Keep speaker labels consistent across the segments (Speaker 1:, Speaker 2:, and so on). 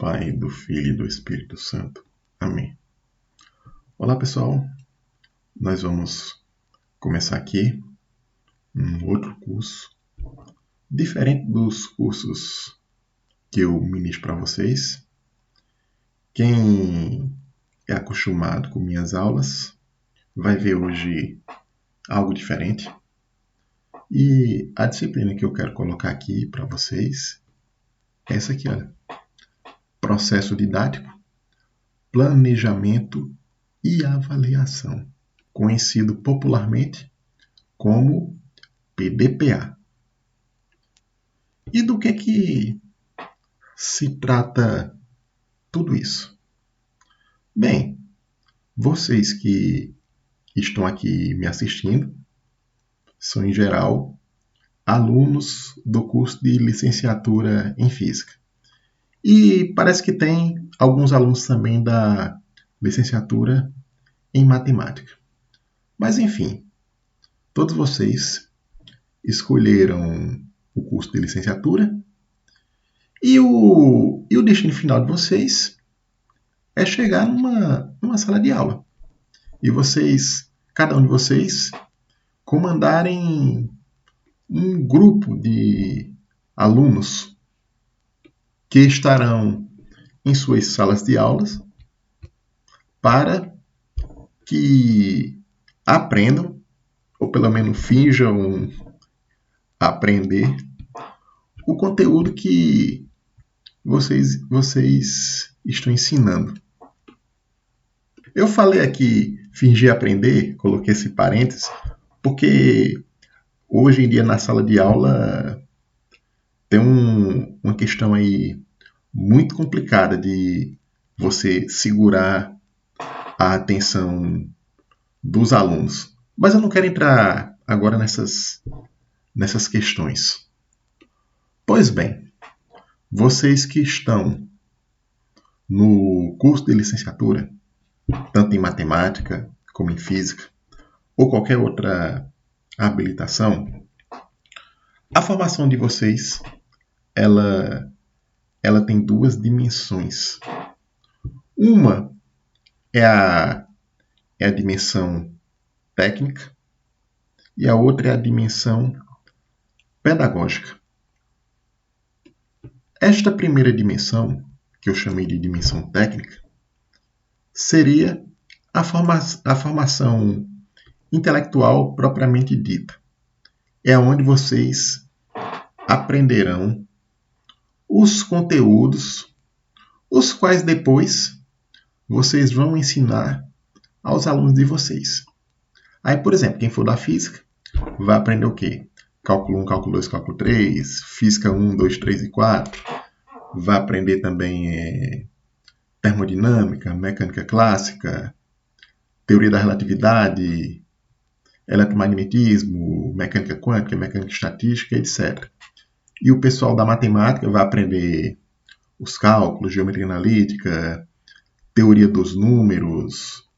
Speaker 1: Pai, do Filho e do Espírito Santo. Amém. Olá, pessoal. Nós vamos começar aqui um outro curso, diferente dos cursos que eu ministro para vocês. Quem é acostumado com minhas aulas vai ver hoje algo diferente. E a disciplina que eu quero colocar aqui para vocês é essa aqui, olha. Processo didático, planejamento e avaliação, conhecido popularmente como PDPA. E do que se trata tudo isso? Bem, vocês que estão aqui me assistindo são, em geral, alunos do curso de licenciatura em Física. E parece que tem alguns alunos também da licenciatura em Matemática. Mas, enfim, todos vocês escolheram o curso de licenciatura e o destino final de vocês é chegar numa sala de aula. E vocês, cada um de vocês, comandarem um grupo de alunos que estarão em suas salas de aulas para que aprendam, ou pelo menos finjam aprender, o conteúdo que vocês estão ensinando. Eu falei aqui fingir aprender, coloquei esse parênteses, porque hoje em dia na sala de aula tem uma questão aí muito complicada de você segurar a atenção dos alunos. Mas eu não quero entrar agora nessas questões. Pois bem, vocês que estão no curso de licenciatura, tanto em matemática como em física, ou qualquer outra habilitação, a formação de vocês ela tem duas dimensões. Uma é a dimensão técnica e a outra é a dimensão pedagógica. Esta primeira dimensão, que eu chamei de dimensão técnica, seria a formação intelectual propriamente dita. É onde vocês aprenderão os conteúdos, os quais depois vocês vão ensinar aos alunos de vocês. Aí, por exemplo, quem for da física vai aprender o quê? Cálculo 1, cálculo 2, cálculo 3, física 1, 2, 3 e 4. Vai aprender também termodinâmica, mecânica clássica, teoria da relatividade, eletromagnetismo, mecânica quântica, mecânica estatística, etc. E o pessoal da matemática vai aprender os cálculos, geometria analítica, teoria dos números,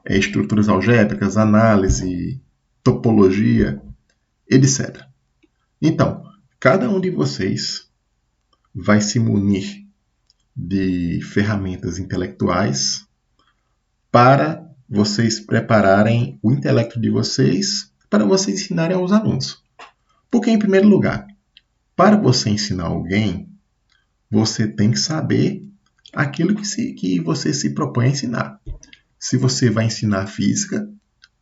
Speaker 1: estruturas algébricas, análise, topologia, etc. Então, cada um de vocês vai se munir de ferramentas intelectuais para vocês prepararem o intelecto de vocês para vocês ensinarem aos alunos. Porque, em primeiro lugar, para você ensinar alguém, você tem que saber aquilo que você se propõe a ensinar. Se você vai ensinar física,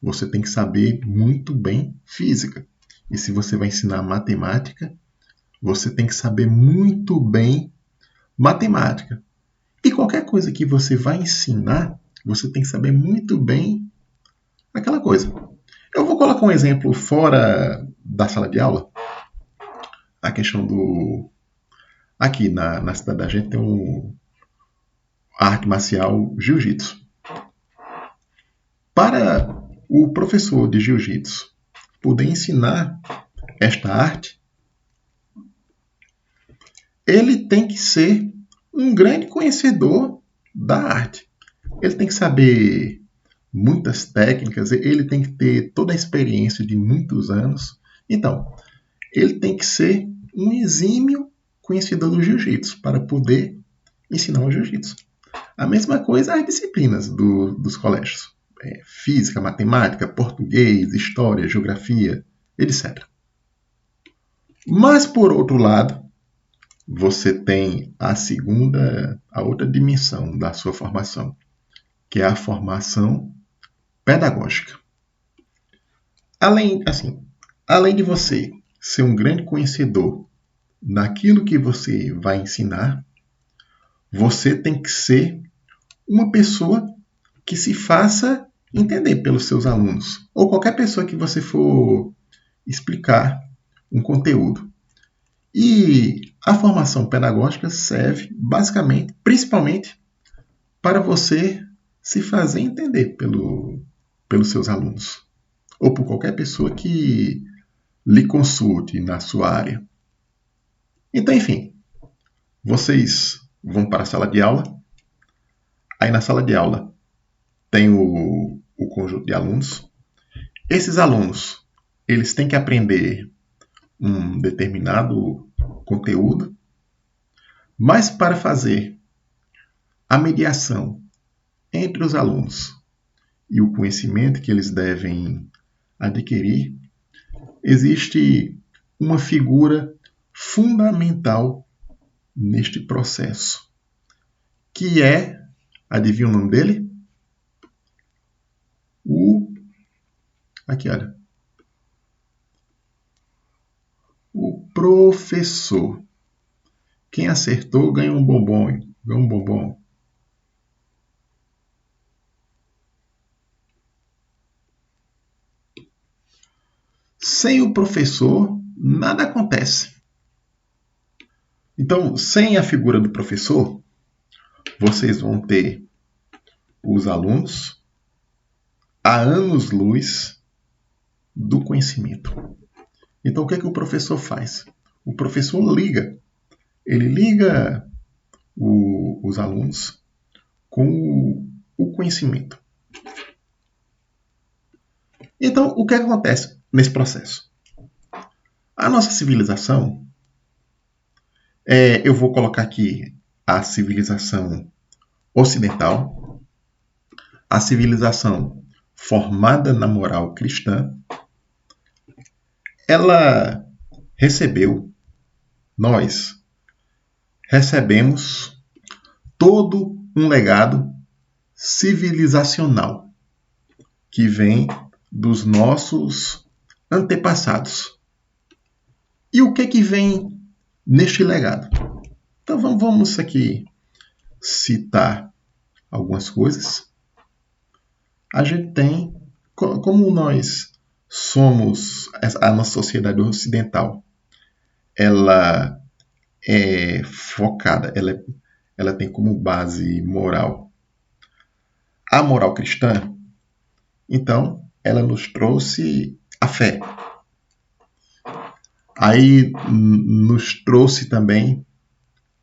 Speaker 1: você tem que saber muito bem física. E se você vai ensinar matemática, você tem que saber muito bem matemática. E qualquer coisa que você vai ensinar, você tem que saber muito bem aquela coisa. Eu vou colocar um exemplo fora da sala de aula. A questão do... Aqui na cidade da gente tem a arte marcial jiu-jitsu. Para o professor de jiu-jitsu poder ensinar esta arte, ele tem que ser um grande conhecedor da arte. Ele tem que saber muitas técnicas, ele tem que ter toda a experiência de muitos anos. Então, ele tem que ser um exímio conhecedor do jiu-jitsu para poder ensinar o jiu-jitsu. A mesma coisa as disciplinas dos colégios. Física, matemática, português, história, geografia, etc. Mas, por outro lado, você tem a outra dimensão da sua formação, que é a formação pedagógica. Além de você ser um grande conhecedor naquilo que você vai ensinar, você tem que ser uma pessoa que se faça entender pelos seus alunos, ou qualquer pessoa que você for explicar um conteúdo. E a formação pedagógica serve basicamente, principalmente, para você se fazer entender pelos seus alunos, ou por qualquer pessoa que lhe consulte na sua área. Então, enfim, vocês vão para a sala de aula. Aí na sala de aula tem o conjunto de alunos. Esses alunos, eles têm que aprender um determinado conteúdo, mas para fazer a mediação entre os alunos e o conhecimento que eles devem adquirir, existe uma figura fundamental neste processo, que é, adivinha o nome dele? Aqui, olha. O professor. Quem acertou ganha um bombom. Ganha um bombom. Sem o professor, nada acontece. Então, sem a figura do professor, vocês vão ter os alunos a anos-luz do conhecimento. Então, o que o professor faz? O professor liga. Ele liga os alunos com o conhecimento. Então, o que acontece nesse processo? A nossa civilização, eu vou colocar aqui a civilização ocidental, a civilização formada na moral cristã, ela nós recebemos todo um legado civilizacional que vem dos nossos antepassados. E o que vem neste legado? Então vamos aqui citar algumas coisas. A gente tem, como nós somos, a nossa sociedade ocidental, ela é focada, ela tem como base moral a moral cristã. Então, ela nos trouxe a fé. Aí nos trouxe também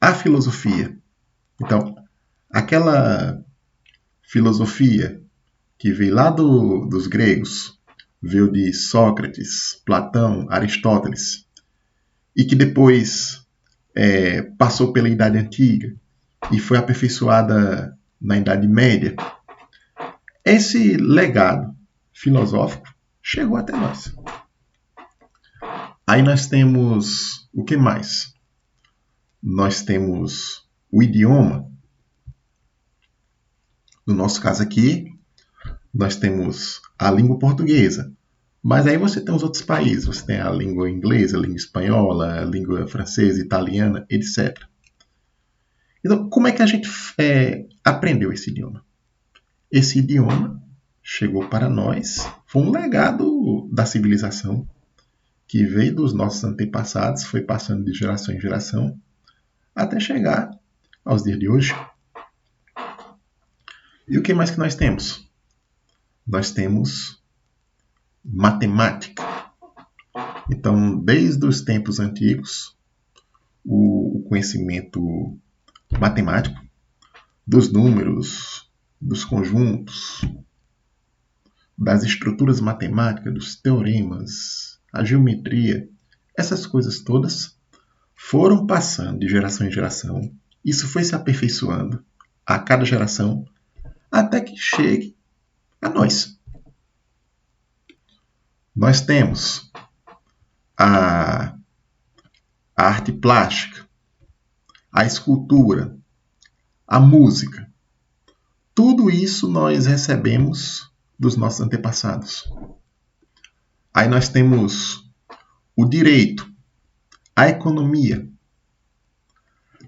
Speaker 1: a filosofia. Então, aquela filosofia que veio lá dos gregos, veio de Sócrates, Platão, Aristóteles, e que depois passou pela Idade Antiga e foi aperfeiçoada na Idade Média. Esse legado filosófico chegou até nós. Aí nós temos o que mais? Nós temos o idioma. No nosso caso aqui, nós temos a língua portuguesa. Mas aí você tem os outros países. Você tem a língua inglesa, a língua espanhola, a língua francesa, italiana, etc. Então, como é que a gente aprendeu esse idioma? Esse idioma chegou para nós, foi um legado da civilização que veio dos nossos antepassados, foi passando de geração em geração, até chegar aos dias de hoje. E o que mais que nós temos? Nós temos matemática. Então, desde os tempos antigos, o conhecimento matemático dos números, dos conjuntos, das estruturas matemáticas, dos teoremas, a geometria, essas coisas todas foram passando de geração em geração Isso foi se aperfeiçoando a cada geração até que chegue a nós. Nós temos a arte plástica, a escultura, a música. Tudo isso nós recebemos dos nossos antepassados. Aí nós temos o direito, a economia.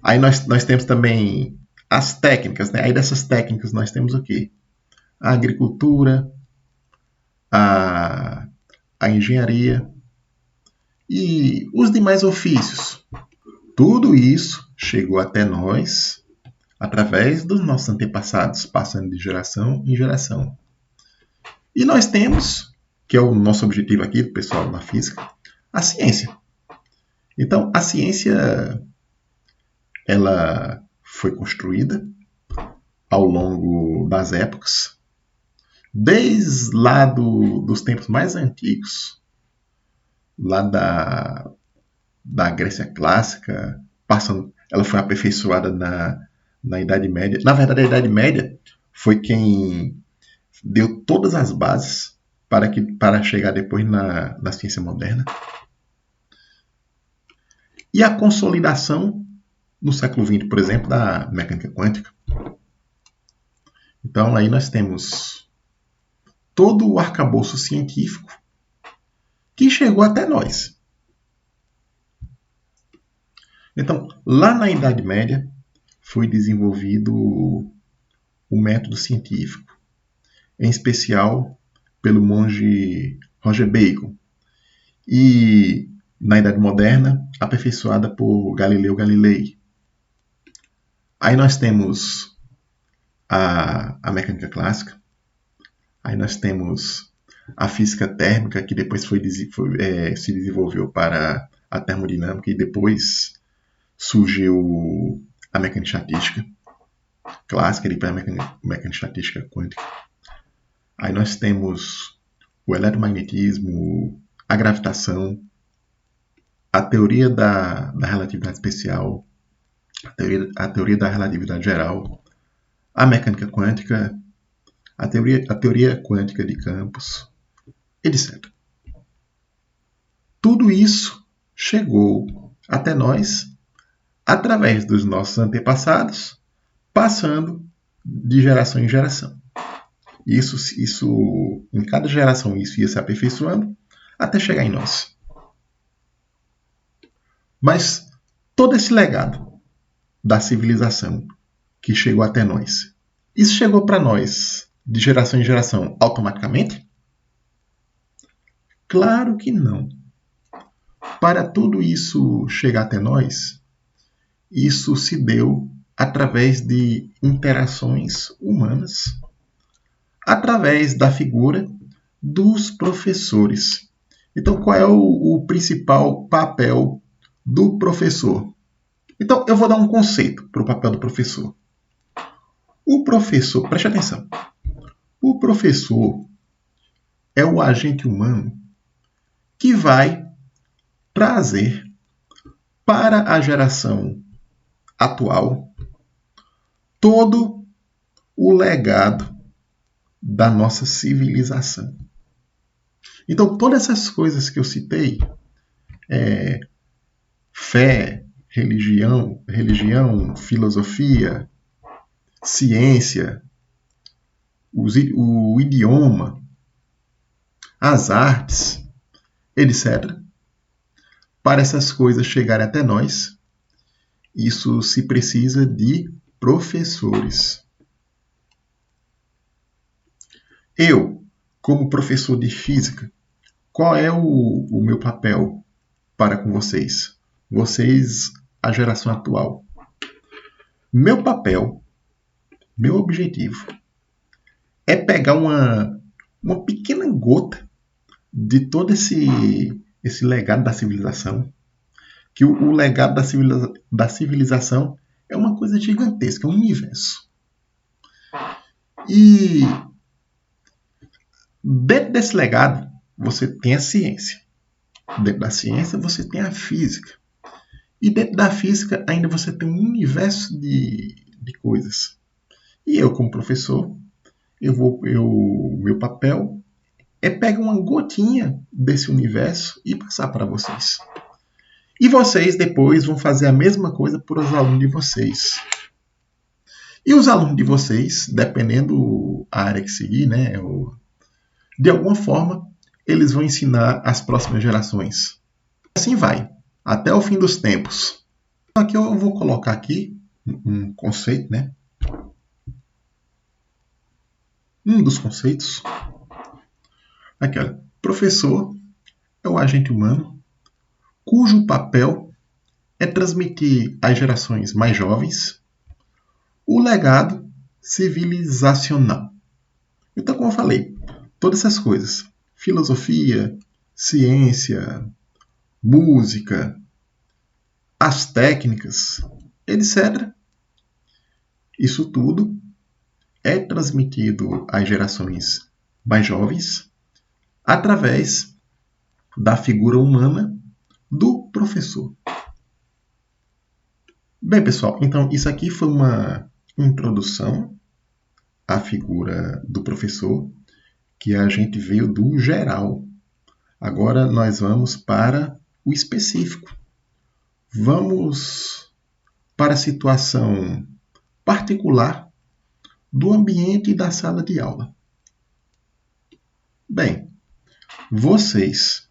Speaker 1: Aí nós temos também as técnicas, né? Aí dessas técnicas nós temos o quê? A agricultura, a engenharia e os demais ofícios. Tudo isso chegou até nós através dos nossos antepassados, passando de geração em geração. E nós temos, que é o nosso objetivo aqui, do pessoal da física, a ciência. Então, a ciência ela foi construída ao longo das épocas, desde lá dos tempos mais antigos, lá da Grécia Clássica, ela foi aperfeiçoada na Idade Média. Na verdade, a Idade Média foi quem deu todas as bases para chegar depois na ciência moderna. E a consolidação no século XX, por exemplo, da mecânica quântica. Então, aí nós temos todo o arcabouço científico que chegou até nós. Então, lá na Idade Média, foi desenvolvido o método científico, em especial pelo monge Roger Bacon, e na Idade Moderna, aperfeiçoada por Galileu Galilei. Aí nós temos a mecânica clássica, aí nós temos a física térmica, que depois se desenvolveu para a termodinâmica, e depois surgiu a mecânica estatística clássica e depois a mecânica estatística quântica. Aí nós temos o eletromagnetismo, a gravitação, a teoria da relatividade especial, a teoria da relatividade geral, a mecânica quântica, a teoria quântica de campos, etc. Tudo isso chegou até nós através dos nossos antepassados, passando de geração em geração. Isso em cada geração isso ia se aperfeiçoando até chegar em nós. Mas todo esse legado da civilização que chegou até nós, isso chegou para nós de geração em geração automaticamente? Claro que não. Para tudo isso chegar até nós, isso se deu através de interações humanas, através da figura dos professores. Então, qual é o principal papel do professor? Então, eu vou dar um conceito para o papel do professor. O professor, preste atenção, o professor é o agente humano que vai trazer para a geração atual todo o legado da nossa civilização. Então, todas essas coisas que eu citei, fé, religião, filosofia, ciência, o idioma, as artes, etc. Para essas coisas chegarem até nós, isso se precisa de professores. Eu, como professor de física, qual é o meu papel para com vocês? Vocês, a geração atual. Meu papel, meu objetivo, é pegar uma pequena gota de todo esse legado da civilização, que o legado da civilização é uma coisa gigantesca, é um universo. E dentro desse legado, você tem a ciência. Dentro da ciência, você tem a física. E dentro da física ainda você tem um universo de coisas. E eu, como professor, meu papel é pegar uma gotinha desse universo e passar para vocês. E vocês depois vão fazer a mesma coisa para os alunos de vocês. E os alunos de vocês, dependendo da área que seguir, né, de alguma forma, eles vão ensinar as próximas gerações. Assim vai, até o fim dos tempos. Aqui eu vou colocar aqui um conceito, né? Um dos conceitos. Aqui, olha. Professor é o agente humano cujo papel é transmitir às gerações mais jovens o legado civilizacional. Então, como eu falei, todas essas coisas, filosofia, ciência, música, as técnicas, etc. Isso tudo é transmitido às gerações mais jovens através da figura humana do professor. Bem, pessoal, então isso aqui foi uma introdução à figura do professor, que a gente veio do geral. Agora nós vamos para o específico. Vamos para a situação particular do ambiente da sala de aula. Bem, vocês,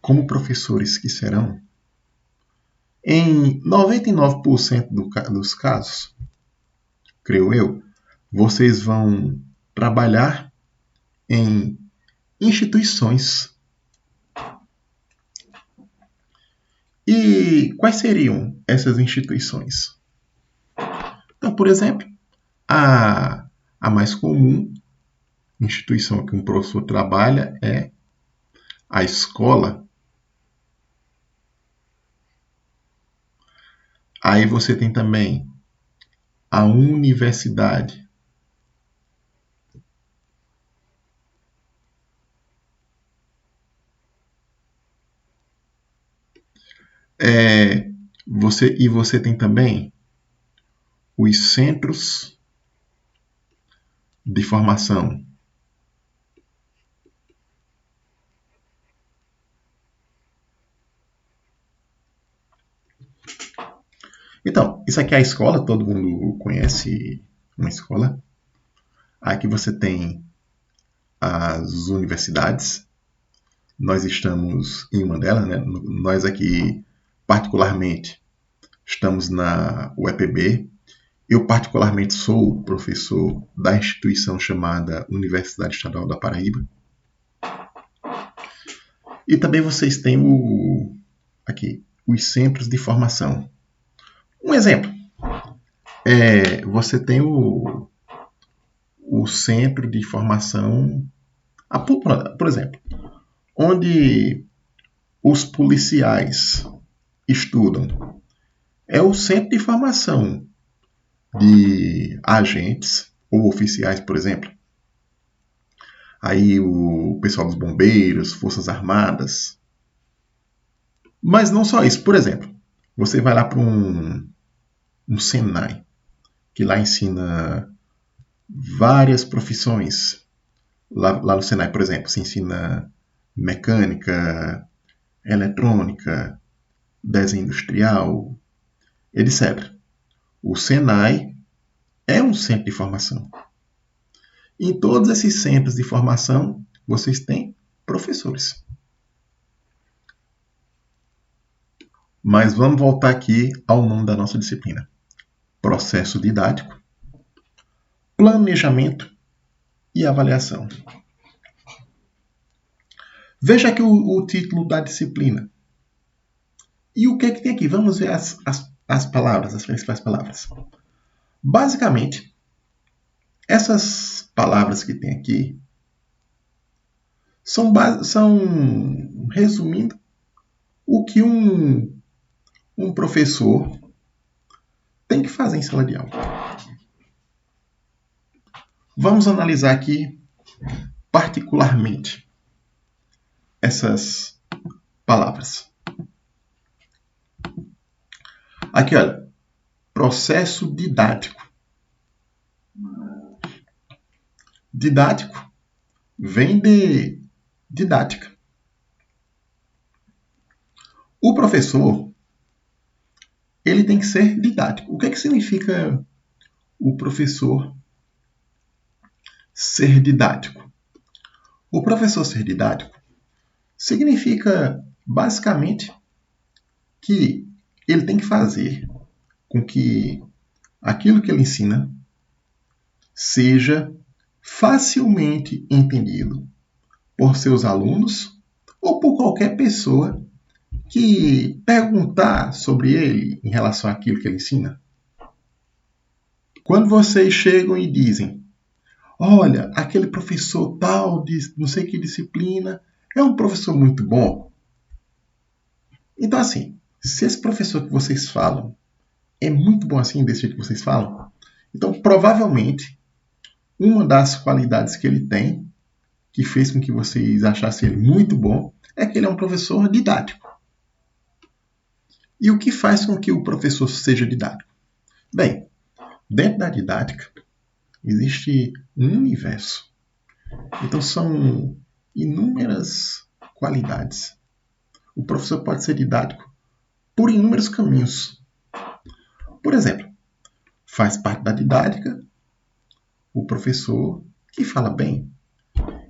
Speaker 1: como professores que serão, em 99% dos casos, creio eu, vocês vão trabalhar em instituições. E quais seriam essas instituições? Então, por exemplo, a mais comum instituição que um professor trabalha é a escola. Aí você tem também a universidade. Você tem também os centros de formação. Então, isso aqui é a escola, todo mundo conhece uma escola. Aqui você tem as universidades. Nós estamos em uma delas, né? Nós aqui, particularmente, estamos na UEPB. Eu, particularmente, sou professor da instituição chamada Universidade Estadual da Paraíba. E também vocês têm aqui, os centros de formação. Um exemplo, você tem o centro de formação, por exemplo, onde os policiais estudam. É o centro de formação de agentes ou oficiais, por exemplo. Aí o pessoal dos bombeiros, forças armadas. Mas não só isso. Por exemplo, você vai lá para um Senai, que lá ensina várias profissões. Lá no Senai, por exemplo, se ensina mecânica, eletrônica, desenho industrial, etc. O Senai é um centro de formação. Em todos esses centros de formação, vocês têm professores. Mas vamos voltar aqui ao nome da nossa disciplina. Processo didático, planejamento e avaliação. Veja aqui o título da disciplina. E o que é que tem aqui? Vamos ver as palavras, as principais palavras. Basicamente, essas palavras que tem aqui são resumindo, o que um professor tem que fazer em sala de aula. Vamos analisar aqui particularmente essas palavras. Aqui, olha, processo didático. Didático vem de didática. O professor, ele tem que ser didático. O que significa o professor ser didático? O professor ser didático significa, basicamente, que ele tem que fazer com que aquilo que ele ensina seja facilmente entendido por seus alunos ou por qualquer pessoa que perguntar sobre ele em relação àquilo que ele ensina. Quando vocês chegam e dizem, olha, aquele professor tal de não sei que disciplina é um professor muito bom. Então, assim, se esse professor que vocês falam é muito bom assim, desse jeito que vocês falam, então provavelmente uma das qualidades que ele tem, que fez com que vocês achassem ele muito bom, é que ele é um professor didático. E o que faz com que o professor seja didático? Bem, dentro da didática existe um universo. Então são inúmeras qualidades. O professor pode ser didático por inúmeros caminhos. Por exemplo, faz parte da didática o professor que fala bem.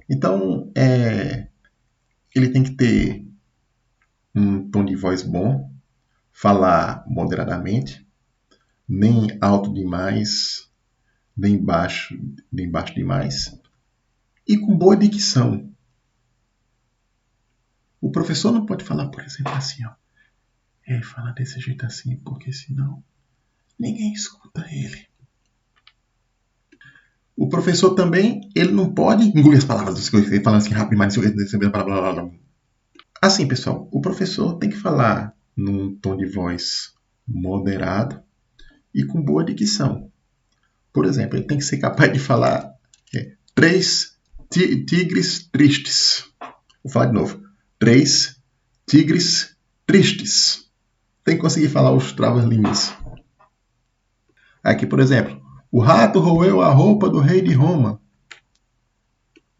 Speaker 1: Então, ele tem que ter um tom de voz bom, falar moderadamente, nem alto demais, nem baixo demais, e com boa dicção. O professor não pode falar, por exemplo, assim, ó. Falar desse jeito assim, porque senão ninguém escuta ele. O professor também, ele não pode engolir as palavras, falando assim rápido demais, blá, blá, blá. Assim, pessoal, o professor tem que falar num tom de voz moderado e com boa dicção. Por exemplo, ele tem que ser capaz de falar 3 tigres tristes. Vou falar de novo. 3 tigres tristes. Tem que conseguir falar os travas-línguas. Aqui, por exemplo, o rato roeu a roupa do rei de Roma.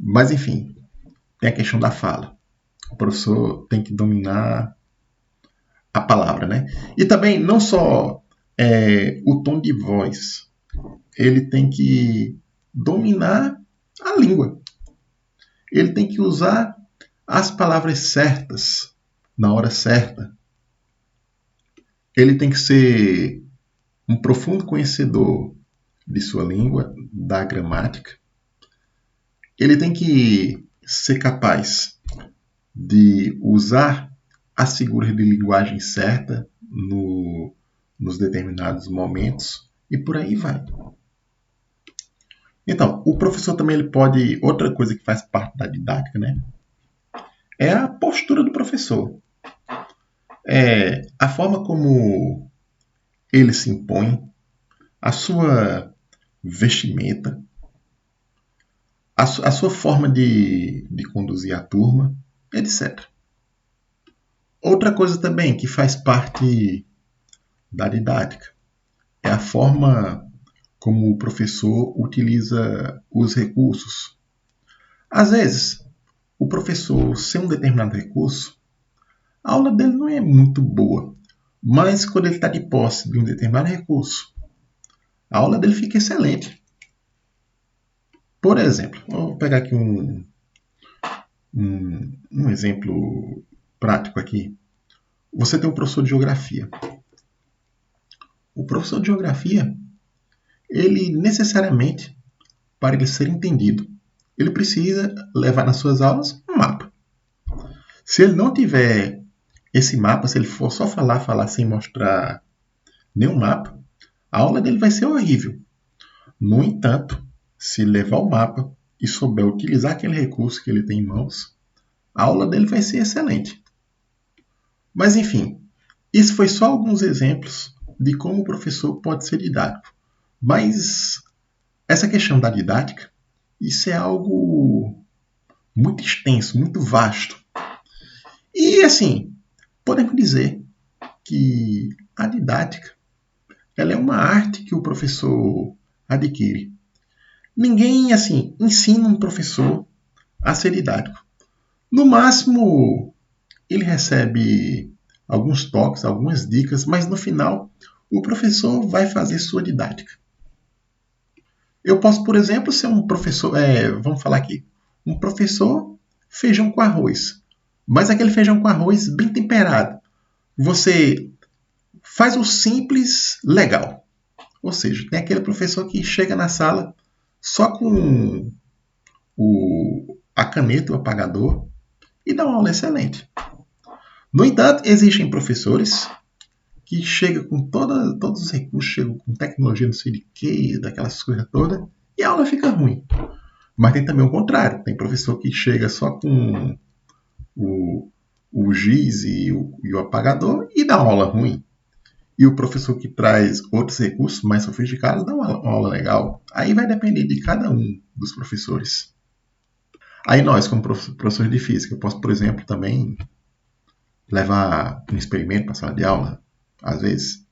Speaker 1: Mas, enfim, tem a questão da fala. O professor tem que dominar a palavra, né? E também, não só o tom de voz, ele tem que dominar a língua. Ele tem que usar as palavras certas na hora certa. Ele tem que ser um profundo conhecedor de sua língua, da gramática. Ele tem que ser capaz de usar as figuras de linguagem certa nos determinados momentos e por aí vai. Então, o professor também ele pode... Outra coisa que faz parte da didática, né? É a postura do professor. A forma como ele se impõe, a sua vestimenta, a sua forma de conduzir a turma, etc. Outra coisa também que faz parte da didática é a forma como o professor utiliza os recursos. Às vezes, o professor, sem um determinado recurso, a aula dele não é muito boa, mas quando ele está de posse de um determinado recurso, a aula dele fica excelente. Por exemplo, vou pegar aqui um exemplo prático aqui. Você tem um professor de geografia. O professor de geografia, ele necessariamente, para ele ser entendido, ele precisa levar nas suas aulas um mapa. Se ele não tiver esse mapa, se ele for só falar sem mostrar nenhum mapa, a aula dele vai ser horrível. No entanto, se levar o mapa e souber utilizar aquele recurso que ele tem em mãos, a aula dele vai ser excelente. Mas enfim, isso foi só alguns exemplos de como o professor pode ser didático. Mas essa questão da didática, isso é algo muito extenso, muito vasto. E assim, podemos dizer que A didática, ela é uma arte que o professor adquire. Ninguém, assim, ensina um professor a ser didático. No máximo, ele recebe alguns toques, algumas dicas, mas no final, o professor vai fazer sua didática. Eu posso, por exemplo, ser um professor, vamos falar aqui, um professor feijão com arroz. Mas aquele feijão com arroz bem temperado. Você faz o simples legal. Ou seja, tem aquele professor que chega na sala só com a caneta e o apagador e dá uma aula excelente. No entanto, existem professores que chegam com todos os recursos, chegam com tecnologia, não sei de quê, daquelas coisas todas, e a aula fica ruim. Mas tem também o contrário. Tem professor que chega só com o giz e o apagador e dá uma aula ruim. E o professor que traz outros recursos mais sofisticados dá uma aula legal. Aí vai depender de cada um dos professores. Aí nós, como professores de física, eu posso, por exemplo, também levar um experimento para a sala de aula. Às vezes,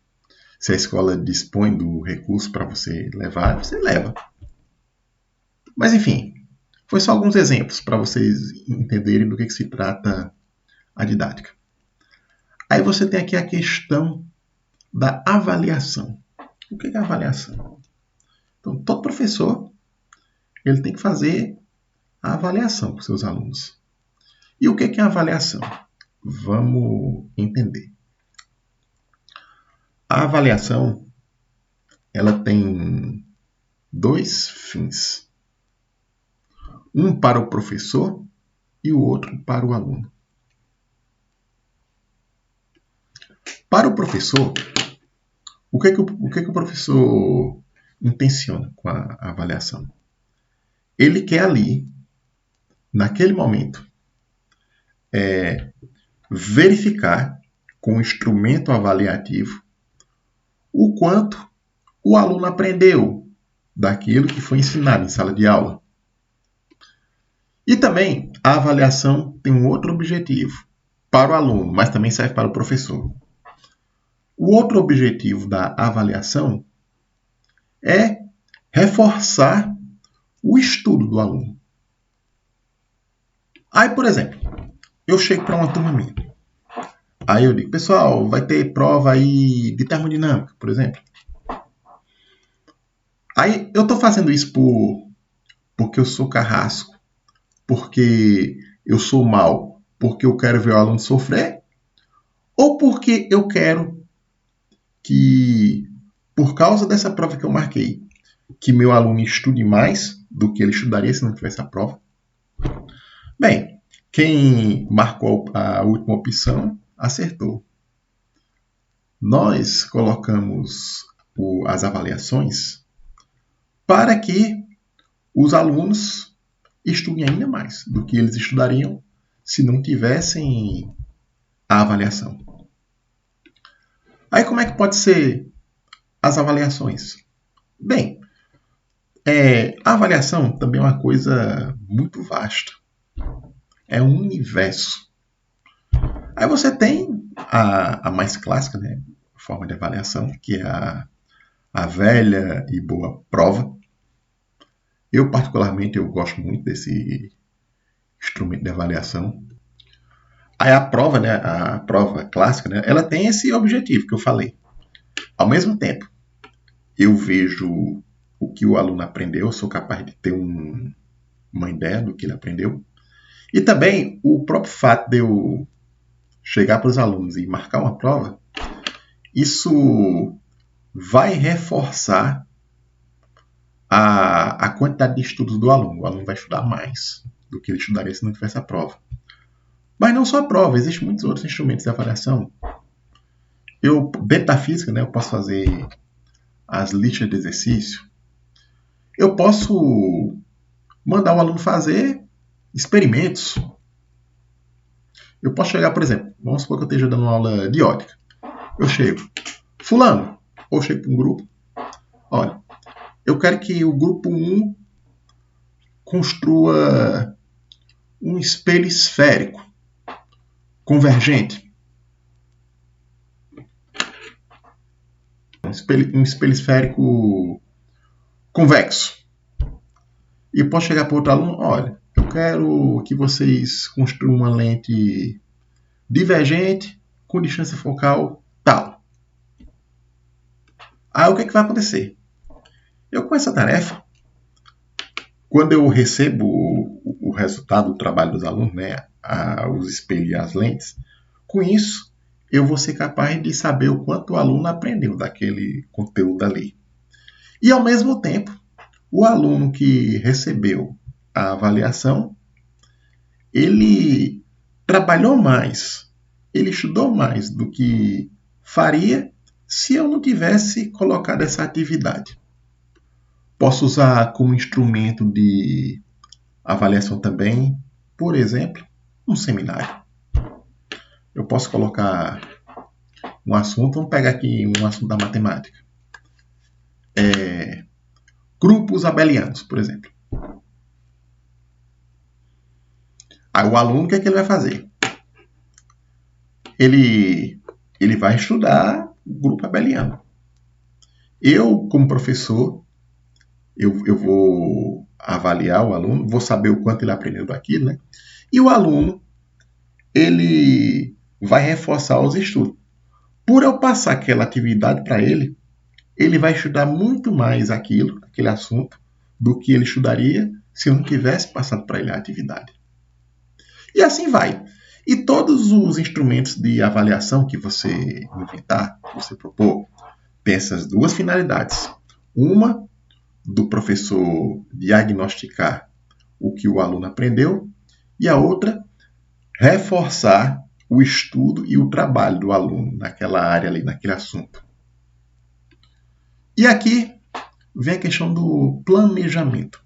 Speaker 1: se a escola dispõe do recurso para você levar, você leva. Mas enfim, foi só alguns exemplos para vocês entenderem do que se trata a didática. Aí você tem aqui a questão da avaliação. O que é a avaliação? Então, todo professor ele tem que fazer a avaliação com seus alunos. E o que é a avaliação? Vamos entender. A avaliação ela tem dois fins. Um para o professor e o outro para o aluno. Para o professor, o que o professor intenciona com a avaliação? Ele quer ali, naquele momento, verificar com o instrumento avaliativo o quanto o aluno aprendeu daquilo que foi ensinado em sala de aula. E também a avaliação tem um outro objetivo para o aluno, mas também serve para o professor. O outro objetivo da avaliação é reforçar o estudo do aluno. Aí, por exemplo, eu chego para uma turma minha. Aí eu digo, pessoal, vai ter prova aí de termodinâmica, por exemplo. Aí eu estou fazendo isso porque eu sou carrasco, porque eu sou mau, porque eu quero ver o aluno sofrer, ou porque eu quero que, por causa dessa prova que eu marquei, que meu aluno estude mais do que ele estudaria se não tivesse a prova? Bem, quem marcou a última opção acertou. Nós colocamos as avaliações para que os alunos estudem ainda mais do que eles estudariam se não tivessem a avaliação. Aí como é que pode ser as avaliações? Bem, a avaliação também é uma coisa muito vasta. É um universo. Aí você tem a mais clássica, né, forma de avaliação, que é a velha e boa prova. Eu, particularmente, eu gosto muito desse instrumento de avaliação. Aí a prova, né, a prova clássica, né, ela tem esse objetivo que eu falei. Ao mesmo tempo, eu vejo o que o aluno aprendeu, eu sou capaz de ter uma ideia do que ele aprendeu. E também o próprio fato de eu chegar para os alunos e marcar uma prova, isso vai reforçar a quantidade de estudos do aluno. O aluno vai estudar mais do que ele estudaria se não tivesse a prova. Mas não só a prova, existem muitos outros instrumentos de avaliação. Dentro da física, né, eu posso fazer as listas de exercício. Eu posso mandar o aluno fazer experimentos. Eu posso chegar, por exemplo, vamos supor que eu esteja dando uma aula de ótica. Eu chego, fulano, ou chego para um grupo. Olha, eu quero que o grupo 1 construa um espelho esférico, convergente. um espelho esférico convexo. E eu posso chegar para outro aluno, olha, eu quero que vocês construam uma lente divergente com distância focal tal. Aí o que vai acontecer? Eu com essa tarefa, quando eu recebo o resultado do trabalho dos alunos, né, os espelhos e as lentes, com isso eu vou ser capaz de saber o quanto o aluno aprendeu daquele conteúdo ali. E ao mesmo tempo, o aluno que recebeu a avaliação, ele trabalhou mais, ele estudou mais do que faria se eu não tivesse colocado essa atividade. Posso usar como instrumento de avaliação também, por exemplo, um seminário. Eu posso colocar um assunto, vamos pegar aqui um assunto da matemática. Grupos abelianos, por exemplo. Aí o aluno, o que é que ele vai fazer? Ele vai estudar o grupo abeliano. Eu, como professor, eu vou avaliar o aluno, vou saber o quanto ele aprendeu daquilo, né? E o aluno, ele vai reforçar os estudos. Por eu passar aquela atividade para ele, ele vai estudar muito mais aquele assunto, do que ele estudaria se eu não tivesse passado para ele a atividade. E assim vai. E todos os instrumentos de avaliação que você inventar, que você propor, tem essas duas finalidades. Uma, do professor diagnosticar o que o aluno aprendeu, e a outra, reforçar o estudo e o trabalho do aluno naquela área ali, naquele assunto. E aqui vem a questão do planejamento.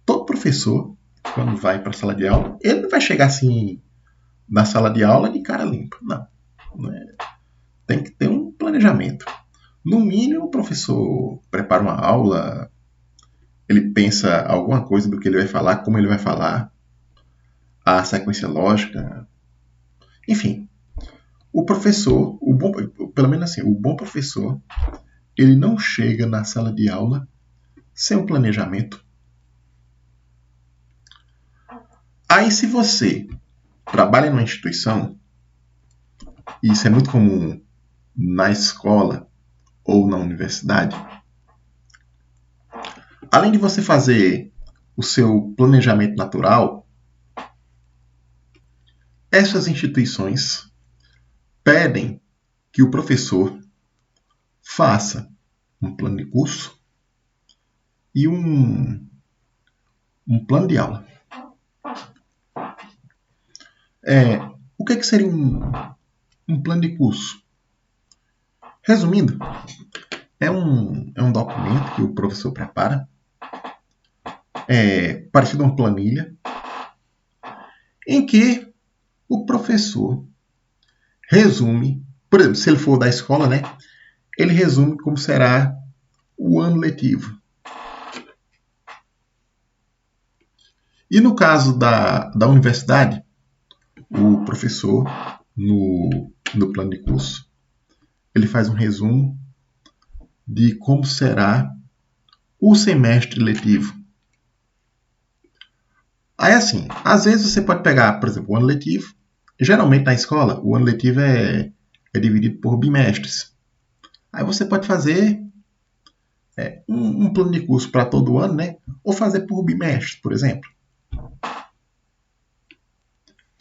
Speaker 1: Todo professor, quando vai para a sala de aula, ele não vai chegar assim na sala de aula de cara limpa. Não. Tem que ter um planejamento. No mínimo, o professor prepara uma aula, ele pensa alguma coisa do que ele vai falar, como ele vai falar, a sequência lógica. Enfim, o professor, pelo menos assim, o bom professor, ele não chega na sala de aula sem um planejamento. Aí, se você trabalha numa instituição, e isso é muito comum na escola ou na universidade, além de você fazer o seu planejamento natural, essas instituições pedem que o professor faça um plano de curso e um plano de aula. O que seria um plano de curso? Resumindo, é um documento que o professor prepara, parecido com uma planilha, em que o professor resume, por exemplo, se ele for da escola, né, ele resume como será o ano letivo. E no caso da universidade, o professor, no plano de curso, ele faz um resumo de como será o semestre letivo. Aí assim, às vezes você pode pegar, por exemplo, o ano letivo. Geralmente na escola, o ano letivo é dividido por bimestres. Aí você pode fazer um plano de curso para todo ano, né? Ou fazer por bimestre, por exemplo.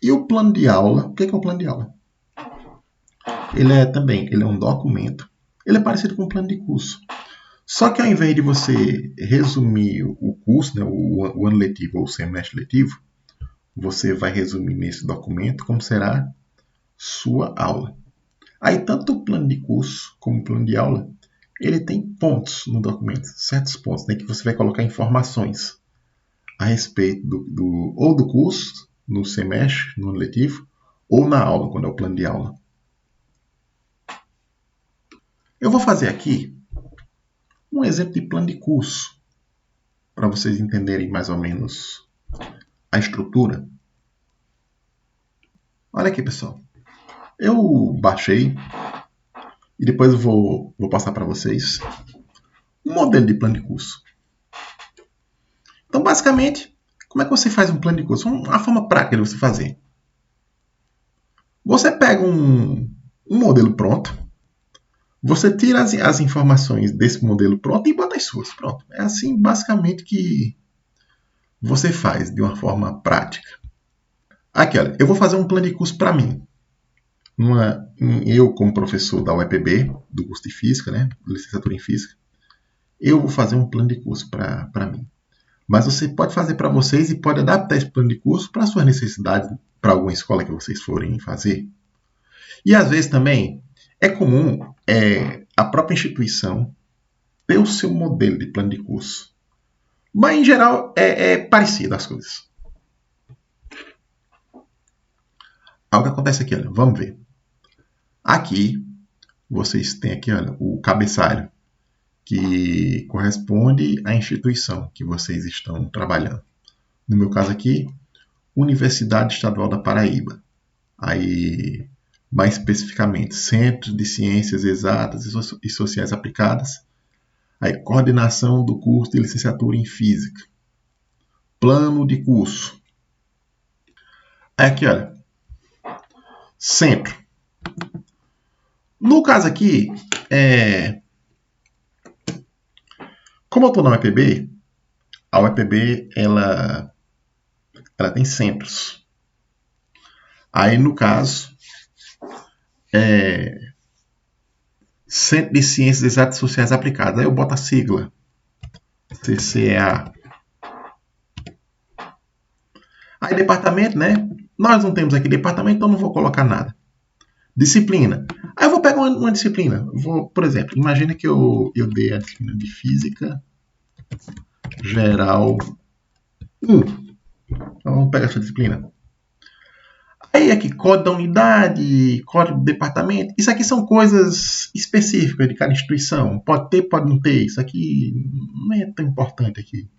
Speaker 1: E o plano de aula, o que é o plano de aula? Ele é um documento, ele é parecido com um plano de curso. Só que ao invés de você resumir o curso, né, o ano letivo ou o semestre letivo, você vai resumir nesse documento como será sua aula. Aí tanto o plano de curso como o plano de aula, ele tem pontos no documento, certos pontos, né, que você vai colocar informações a respeito ou do curso, no semestre, no ano letivo, ou na aula, quando é o plano de aula. Eu vou fazer aqui um exemplo de plano de curso, para vocês entenderem mais ou menos a estrutura. Olha aqui, pessoal. Eu baixei e depois eu vou passar para vocês um modelo de plano de curso. Então, basicamente, como é que você faz um plano de curso? Uma forma prática de você fazer. Você pega um modelo pronto, você tira as informações desse modelo pronto e bota as suas. Pronto. É assim, basicamente, que você faz de uma forma prática. Aqui, olha, eu vou fazer um plano de curso para mim. Eu, como professor da UEPB, do curso de Física, né, licenciatura em Física, eu vou fazer um plano de curso para mim. Mas você pode fazer para vocês e pode adaptar esse plano de curso para a sua necessidade, para alguma escola que vocês forem fazer. E às vezes também é comum a própria instituição ter o seu modelo de plano de curso. Mas em geral é parecido as coisas. Olha o que acontece aqui, olha, vamos ver. Aqui vocês têm aqui, olha, o cabeçalho, que corresponde à instituição que vocês estão trabalhando. No meu caso aqui, Universidade Estadual da Paraíba. Aí, mais especificamente, Centro de Ciências Exatas e Sociais Aplicadas. Aí, coordenação do curso de licenciatura em Física. Plano de curso. Aí aqui, olha, centro. No caso aqui, como eu estou na UEPB, a UEPB ela tem centros. Aí, no caso, Centro de Ciências Exatas e Sociais Aplicadas. Aí eu boto a sigla, CCEA. Aí, departamento, né? Nós não temos aqui departamento, então não vou colocar nada. Disciplina. Aí eu vou pegar uma disciplina. Por exemplo, imagina que eu dei a disciplina de Física Geral 1. Então vamos pegar essa disciplina. Aí aqui, código da unidade, código do departamento. Isso aqui são coisas específicas de cada instituição. Pode ter, pode não ter. Isso aqui não é tão importante aqui.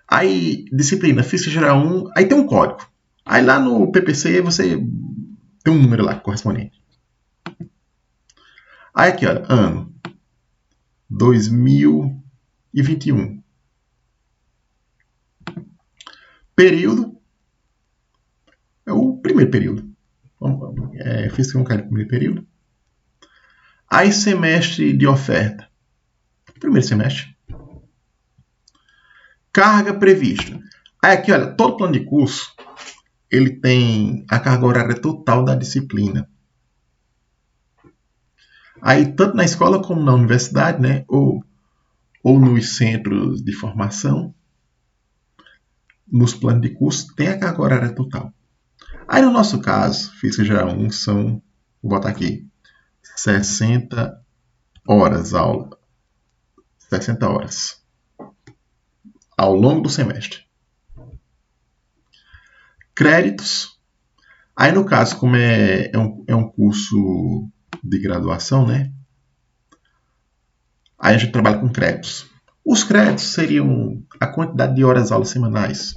Speaker 1: Aí, disciplina Física Geral 1. Aí tem um código. Aí lá no PPC você tem um número lá correspondente. Aí aqui, olha, ano 2021. Período é o primeiro período. Física é um cara de primeiro período. Aí semestre de oferta. Primeiro semestre. Carga prevista. Aí aqui, olha, todo plano de curso ele tem a carga horária total da disciplina. Aí, tanto na escola como na universidade, né, ou nos centros de formação, nos planos de curso, tem a carga horária total. Aí, no nosso caso, Física Geral 1 são, vou botar aqui, 60 horas aula. 60 horas. Ao longo do semestre. Créditos. Aí, no caso, como é um curso de graduação, né? Aí a gente trabalha com créditos. Os créditos seriam a quantidade de horas-aula semanais.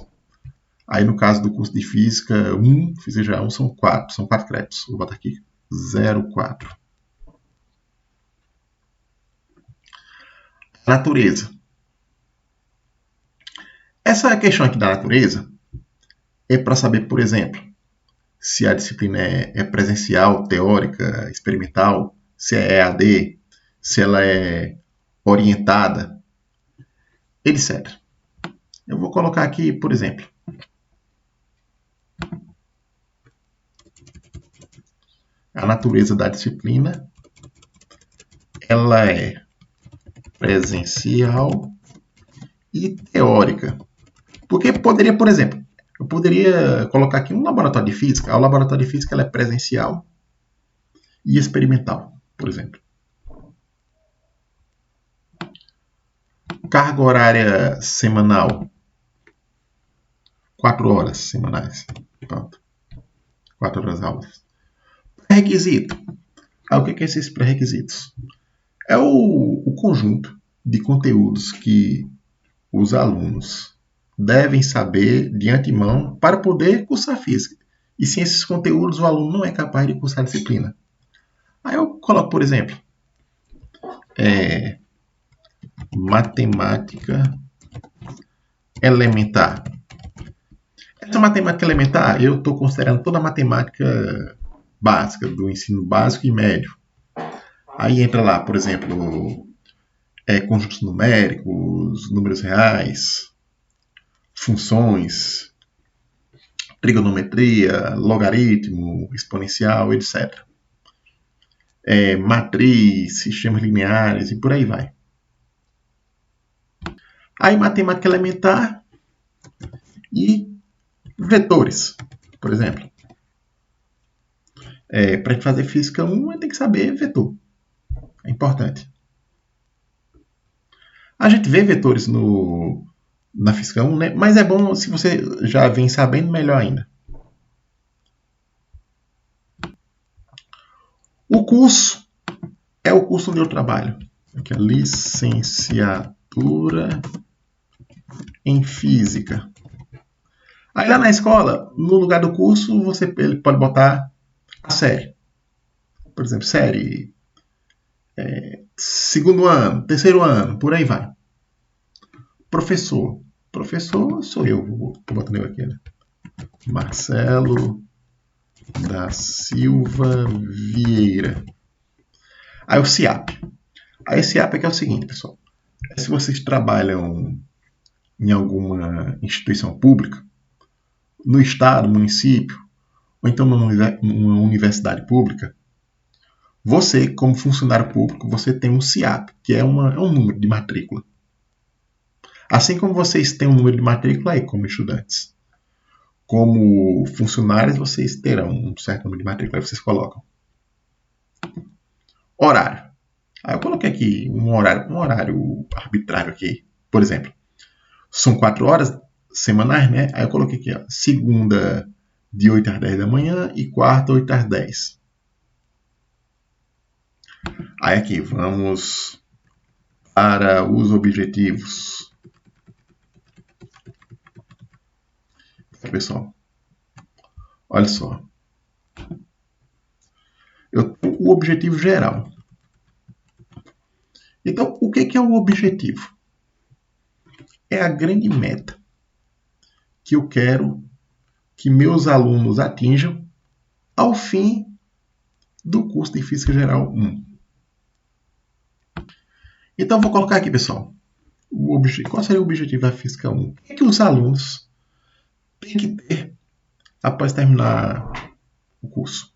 Speaker 1: Aí, no caso do curso de Física 1, Física Geral 1, são 4. São 4 créditos. Vou botar aqui 0,4. Natureza. Essa questão aqui da natureza é para saber, por exemplo, se a disciplina é presencial, teórica, experimental, se é EAD, se ela é orientada, etc. Eu vou colocar aqui, por exemplo, a natureza da disciplina, ela é presencial e teórica. Porque poderia, por exemplo, eu poderia colocar aqui um laboratório de física. O laboratório de física ela é presencial e experimental, por exemplo. Carga horária semanal. 4 horas semanais. Pronto. 4 horas aulas. Pré-requisito. O que é esses pré-requisitos? É o conjunto de conteúdos que os alunos devem saber de antemão para poder cursar física. E sem esses conteúdos, o aluno não é capaz de cursar a disciplina. Aí eu coloco, por exemplo, matemática elementar. Essa matemática elementar, eu estou considerando toda a matemática básica, do ensino básico e médio. Aí entra lá, por exemplo, conjuntos numéricos, números reais, funções, trigonometria, logaritmo, exponencial, etc. Matriz, sistemas lineares e por aí vai. Aí matemática elementar e vetores, por exemplo. Para a gente fazer física 1, tem que saber vetor. É importante. A gente vê vetores na física 1, né? Mas é bom se você já vem sabendo, melhor ainda. O curso é o curso onde eu trabalho. Aqui é licenciatura em física. Aí lá na escola, no lugar do curso, ele pode botar a série. Por exemplo, série segundo ano, terceiro ano, por aí vai. Professor. Professor sou eu. Vou botar eu aqui, né? Marcelo da Silva Vieira. Aí o CIAP. Aí o CIAP é o seguinte, pessoal. Se vocês trabalham em alguma instituição pública, no estado, município, ou então numa universidade pública, você, como funcionário público, você tem um CIAP, que é um número de matrícula. Assim como vocês têm um número de matrícula aí, como estudantes. Como funcionários, vocês terão um certo número de matrícula, aí vocês colocam. Horário. Aí eu coloquei aqui um horário arbitrário aqui. Por exemplo, são 4 horas semanais, né? Aí eu coloquei aqui, ó, segunda de 8 às 10 da manhã e quarta 8 às 10. Aí aqui, vamos para os objetivos. Pessoal, olha só. Eu tenho o objetivo geral. Então, o que é o objetivo? É a grande meta que eu quero que meus alunos atinjam ao fim do curso de Física Geral 1. Então, vou colocar aqui, pessoal, qual seria o objetivo da Física 1? O que os alunos têm que ter após terminar o curso,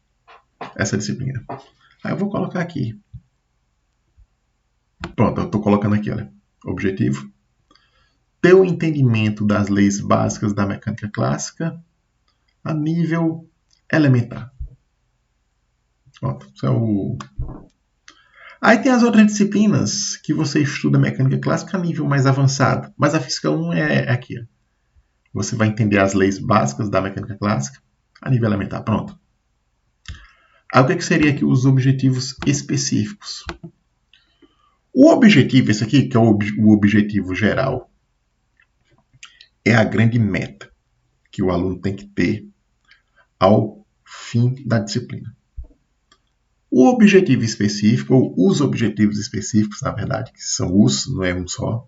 Speaker 1: essa disciplina? Aí eu vou colocar aqui. Pronto, eu estou colocando aqui, olha, objetivo. Ter o entendimento das leis básicas da mecânica clássica a nível elementar. Pronto, isso é o... Aí tem as outras disciplinas que você estuda mecânica clássica a nível mais avançado. Mas a Física 1 é aqui. Você vai entender as leis básicas da mecânica clássica a nível elementar. Pronto. Aí o que seria aqui os objetivos específicos? O objetivo, esse aqui, que é o objetivo geral, é a grande meta que o aluno tem que ter ao fim da disciplina. O objetivo específico, ou os objetivos específicos, na verdade, que são os, não é um só,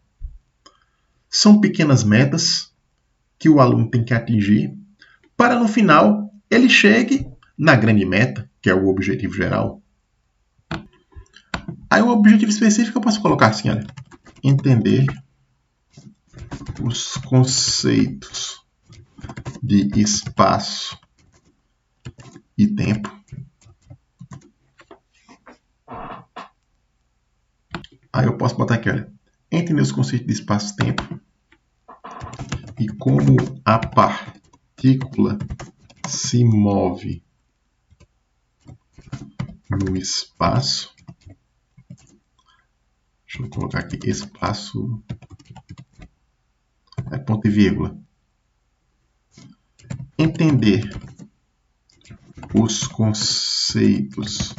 Speaker 1: são pequenas metas que o aluno tem que atingir para, no final, ele chegue na grande meta, que é o objetivo geral. Aí o objetivo específico eu posso colocar assim, olha, entender os conceitos de espaço e tempo. Aí eu posso botar aqui, olha, entender os conceitos de espaço e tempo e como a partícula se move no espaço. Deixa eu colocar aqui, espaço é ponto e vírgula. Entender os conceitos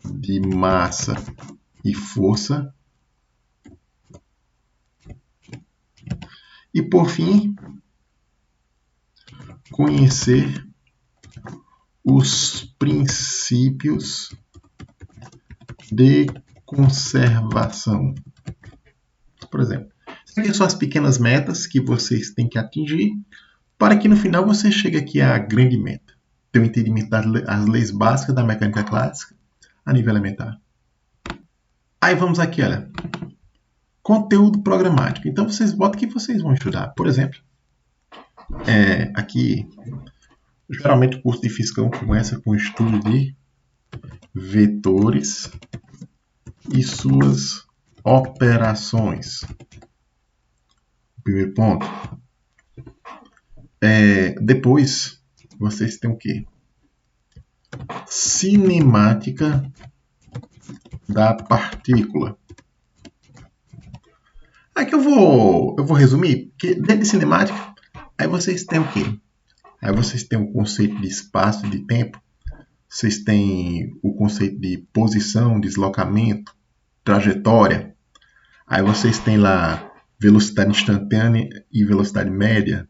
Speaker 1: de massa e força. E, por fim, conhecer os princípios de conservação. Por exemplo, essas aqui são as pequenas metas que vocês têm que atingir para que no final você chegue aqui à grande meta. Ter o entendimento das leis básicas da mecânica clássica a nível elementar. Aí vamos aqui, olha. Conteúdo programático. Então vocês botam o que vocês vão estudar. Por exemplo, aqui, geralmente o curso de Física 1 começa com o estudo de vetores e suas operações. Primeiro ponto. Depois, vocês têm o quê? Cinemática da partícula. Aqui eu vou resumir, porque dentro de cinemática, aí vocês têm o quê? Aí vocês têm o conceito de espaço e de tempo, vocês têm o conceito de posição, deslocamento, trajetória. Aí vocês têm lá velocidade instantânea e velocidade média,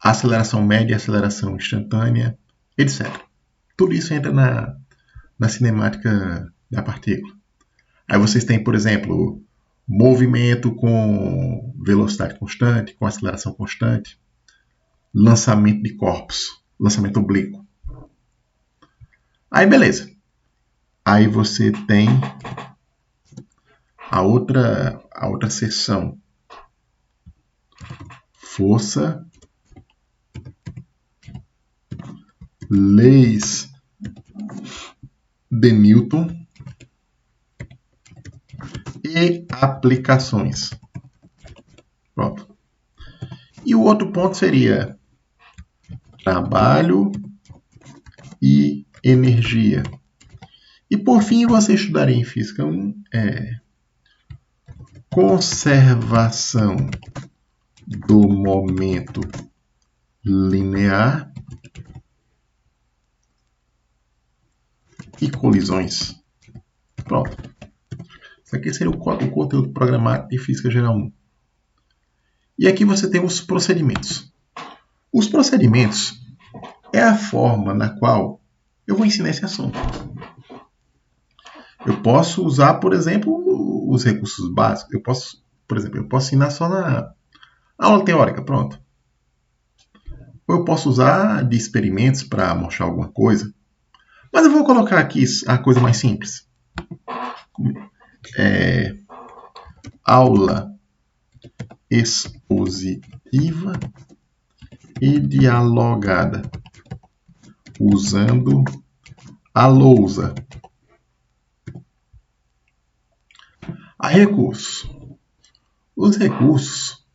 Speaker 1: aceleração média e aceleração instantânea, etc. Tudo isso entra na cinemática da partícula. Aí vocês têm, por exemplo, movimento com velocidade constante, com aceleração constante, lançamento de corpos, lançamento oblíquo. Aí beleza. Aí você tem a outra seção. Força, leis de Newton e aplicações. Pronto. E o outro ponto seria trabalho e energia. E por fim, você estudaria em Física 1 conservação do momento linear e colisões. Pronto. Isso aqui seria o conteúdo programático de Física Geral 1. E aqui você tem os procedimentos. Os procedimentos é a forma na qual eu vou ensinar esse assunto. Eu posso usar, por exemplo, os recursos básicos. Eu posso ensinar só na aula teórica, pronto. Ou eu posso usar de experimentos para mostrar alguma coisa. Mas eu vou colocar aqui a coisa mais simples. Aula expositiva e dialogada, usando a lousa. A recursos. Os recursos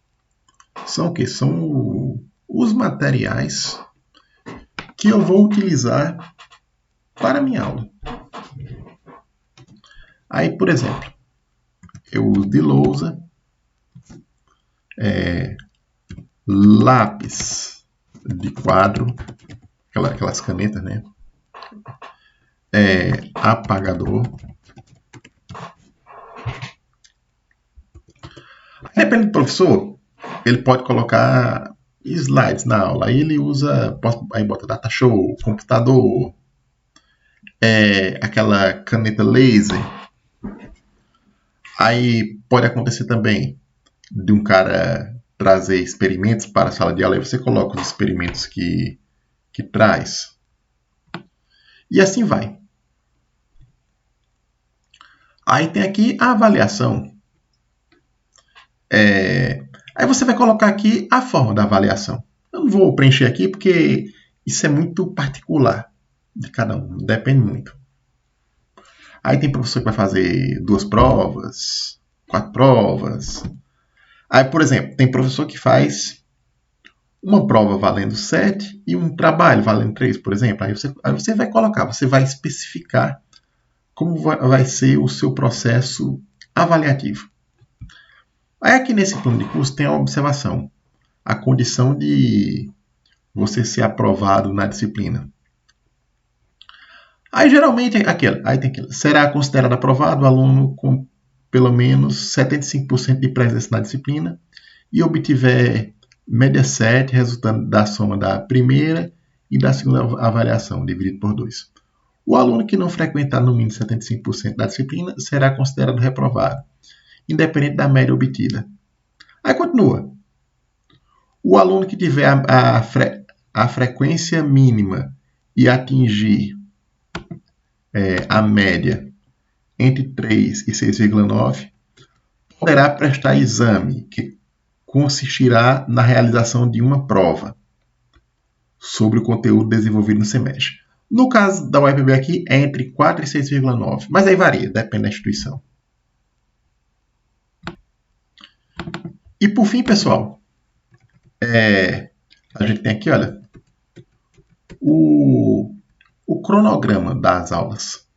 Speaker 1: são o quê? São os materiais que eu vou utilizar para a minha aula. Aí, por exemplo, eu uso de lousa, lápis de quadro, aquelas canetas, né? Apagador. Depende do professor, ele pode colocar slides na aula. Aí ele usa, aí bota data show, computador, aquela caneta laser. Aí pode acontecer também de um cara trazer experimentos para a sala de aula. Aí você coloca os experimentos que traz. E assim vai. Aí tem aqui a avaliação. Aí você vai colocar aqui a forma da avaliação. Eu não vou preencher aqui porque isso é muito particular de cada um. Depende muito. Aí tem professor que vai fazer 2 provas, 4 provas. Aí, por exemplo, tem professor que faz uma prova valendo 7 e um trabalho valendo 3, por exemplo. Aí você vai colocar, você vai especificar como vai ser o seu processo avaliativo. Aí aqui nesse plano de curso tem a observação, a condição de você ser aprovado na disciplina. Aí geralmente aí tem aquilo, será considerado aprovado o aluno com pelo menos 75% de presença na disciplina e obtiver média 7, resultando da soma da primeira e da segunda avaliação, dividido por 2. O aluno que não frequentar no mínimo 75% da disciplina será considerado reprovado, independente da média obtida. Aí continua. O aluno que tiver a frequência mínima e atingir a média entre 3 e 6,9 poderá prestar exame, que consistirá na realização de uma prova sobre o conteúdo desenvolvido no semestre. No caso da UEPB aqui, é entre 4 e 6,9, mas aí varia, depende da instituição. E por fim, pessoal, a gente tem aqui, olha, o cronograma das aulas.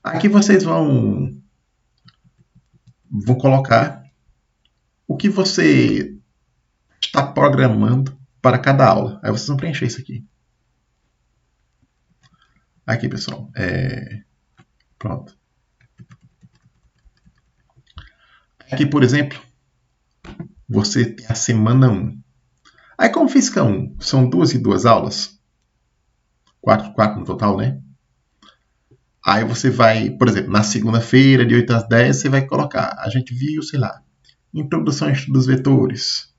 Speaker 1: Aqui vocês vão colocar o que você está programando para cada aula. Aí vocês vão preencher isso aqui. Aqui, pessoal. Pronto. Aqui, por exemplo, você tem a semana 1. Aí, como física 1 são 2 e 2 aulas, 4 no total, né? Aí você vai, por exemplo, na segunda-feira, de 8 às 10, você vai colocar. A gente viu, sei lá, introdução a estudos vetores.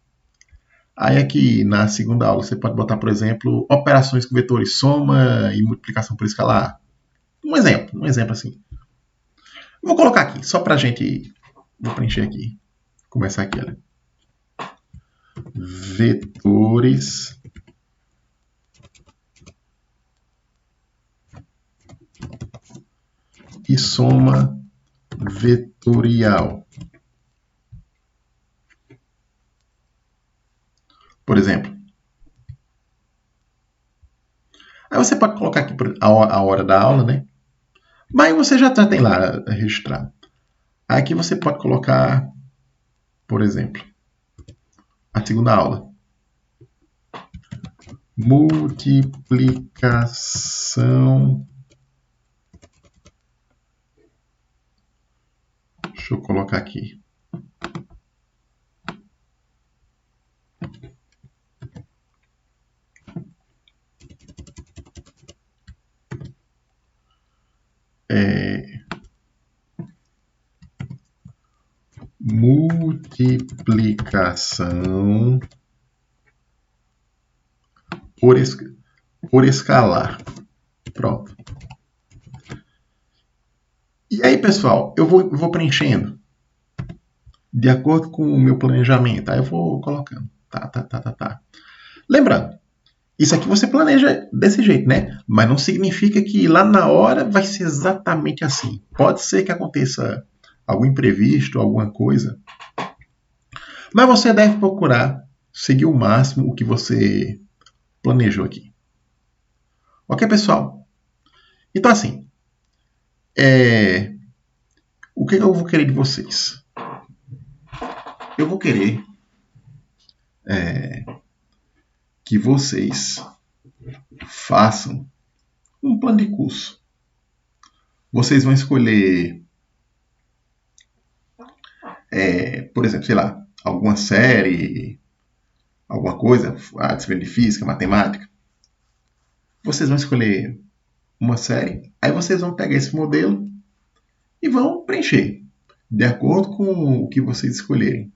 Speaker 1: Aí aqui na segunda aula você pode botar, por exemplo, operações com vetores, soma e multiplicação por escalar. Um exemplo assim. Vou colocar aqui, só pra gente... Vou preencher aqui. Começar aqui, olha. Vetores e soma vetorial. Por exemplo. Aí você pode colocar aqui a hora da aula, né? Mas você já tem lá registrado. Aqui você pode colocar, por exemplo, a segunda aula. Multiplicação. Deixa eu colocar aqui. Multiplicação por escalar. Pronto. E aí, pessoal, eu vou preenchendo de acordo com o meu planejamento. Aí eu vou colocando. Tá. Lembrando, isso aqui você planeja desse jeito, né? Mas não significa que lá na hora vai ser exatamente assim. Pode ser que aconteça algum imprevisto, alguma coisa. Mas você deve procurar seguir o máximo o que você planejou aqui. Ok, pessoal? Então, assim, o que eu vou querer de vocês? Eu vou querer que vocês façam um plano de curso. Vocês vão escolher, por exemplo, sei lá, alguma série, alguma coisa, a disciplina de física, matemática. Vocês vão escolher uma série, aí vocês vão pegar esse modelo e vão preencher, de acordo com o que vocês escolherem.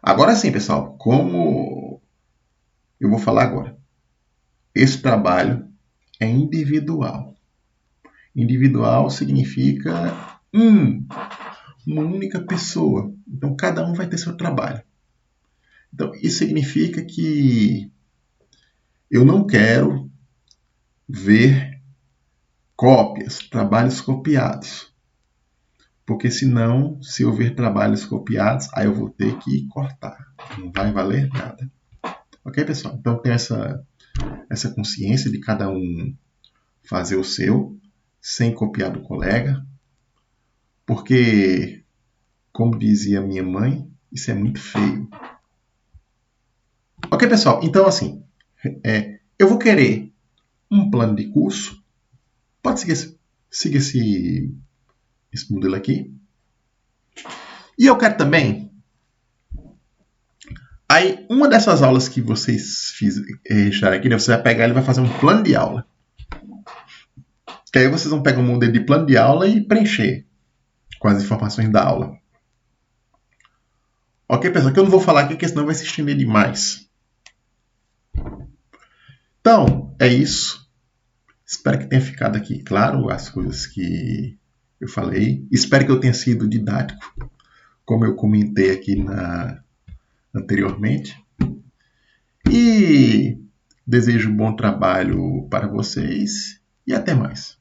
Speaker 1: Agora sim, pessoal, como eu vou falar agora. Esse trabalho é individual. Individual significa uma única pessoa. Então, cada um vai ter seu trabalho. Então, isso significa que eu não quero ver cópias, trabalhos copiados. Porque senão, se eu ver trabalhos copiados, aí eu vou ter que cortar. Não vai valer nada. Ok, pessoal? Então, tem essa consciência de cada um fazer o seu, sem copiar do colega. Porque, como dizia minha mãe, isso é muito feio. Ok, pessoal? Então, assim, eu vou querer um plano de curso. Pode seguir esse modelo aqui. E eu quero também Aí, uma dessas aulas que vocês registraram aqui, né, você vai pegar e vai fazer um plano de aula. Que aí vocês vão pegar um modelo de plano de aula e preencher com as informações da aula. Ok, pessoal? Que eu não vou falar aqui, porque senão vai se estender demais. Então, é isso. Espero que tenha ficado aqui claro as coisas que eu falei. Espero que eu tenha sido didático, como eu comentei aqui anteriormente. E desejo um bom trabalho para vocês e até mais.